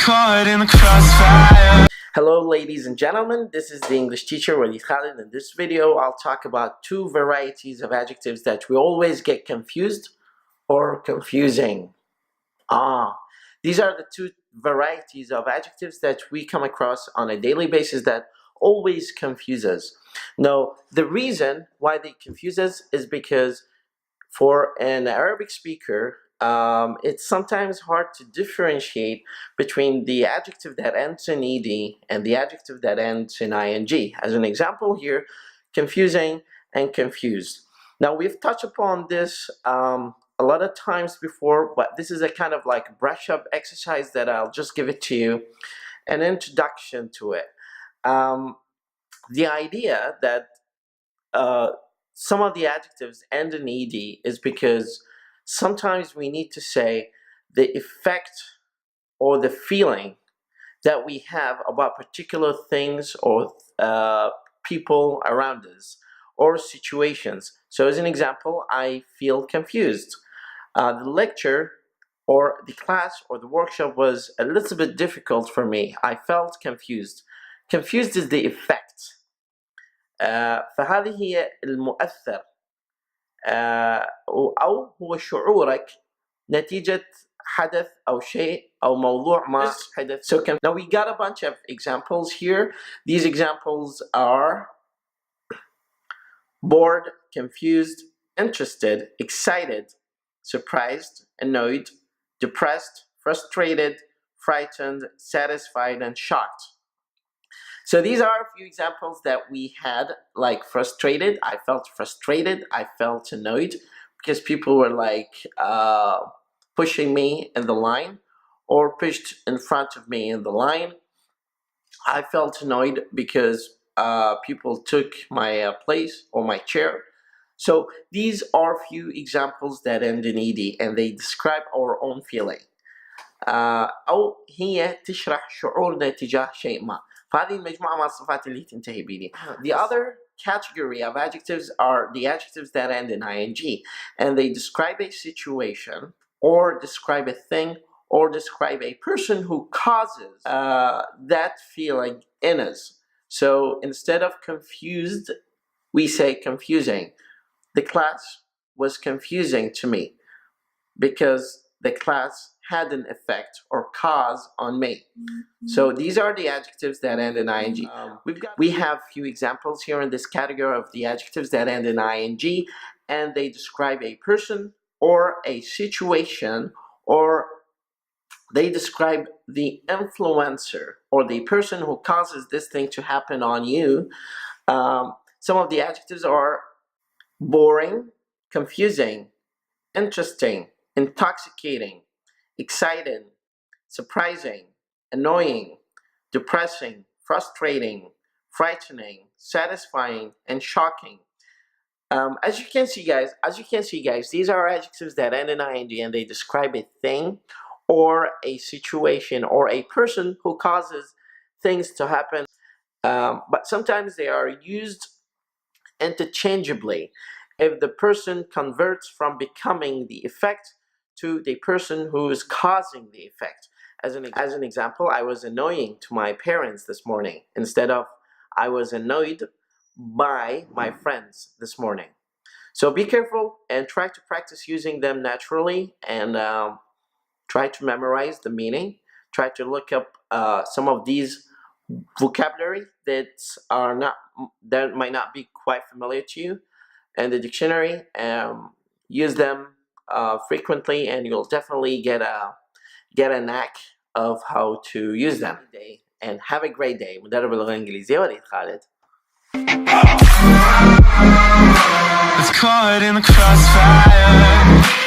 Caught in the crossfire. Hello ladies and gentlemen, this is the English teacher Waleed. In this video I'll talk about two varieties of adjectives that we always get confused or confusing. These are the two varieties of adjectives that we come across on a daily basis that always confuse us. Now, the reason why they confuse us is because for an Arabic speaker, it's sometimes hard to differentiate between the adjective that ends in ed and the adjective that ends in ing. As an example here, confusing and confused. Now, we've touched upon this a lot of times before, but this is a kind of like brush up exercise that I'll just give it to you, an introduction to it. The idea that some of the adjectives end in ed is because sometimes we need to say the effect or the feeling that we have about particular things or people around us or situations. So as an example, I feel confused. The lecture or the class or the workshop was a little bit difficult for me. I felt confused. Confused is the effect. فهذه هي المؤثر أو هو شعورك نتيجة حدث أو شيء أو موضوع ما حدث. So now we got a bunch of examples here. These examples are bored, confused, interested, excited, surprised, annoyed, depressed, frustrated, frightened, satisfied, and shocked. So these are a few examples that we had, like frustrated. I felt frustrated. I felt annoyed because people were like pushing me in the line or pushed in front of me in the line. I felt annoyed because people took my place or my chair. So these are a few examples that end in ed and they describe our own feeling. أو هي تشرح شعورنا تجاه شيء ما. فهذه المجموعة من الصفات اللي تنتهي بيدي. The other category of adjectives are the adjectives that end in ing, and they describe a situation or describe a thing or describe a person who causes that feeling in us. So instead of confused, we say confusing. The class was confusing to me because the class had an effect or cause on me. So these are the adjectives that end in ing. We have a few examples here in this category of the adjectives that end in ing, and they describe a person or a situation, or they describe the influencer or the person who causes this thing to happen on you. Some of the adjectives are boring, confusing, interesting, intoxicating, exciting, surprising, annoying, depressing, frustrating, frightening, satisfying, and shocking. As you can see guys, these are adjectives that end in ing and they describe a thing or a situation or a person who causes things to happen. But sometimes they are used interchangeably if the person converts from becoming the effect to the person who is causing the effect. As an example, I was annoying to my parents this morning instead of I was annoyed by my friends this morning. So be careful and try to practice using them naturally, and try to memorize the meaning. Try to look up some of these vocabulary that might not be quite familiar to you in the dictionary. Use them frequently, and you'll definitely get a knack of how to use them. And have a great day. مدرب اللغة الانجليزية وليد خالد. It's caught in the crossfire.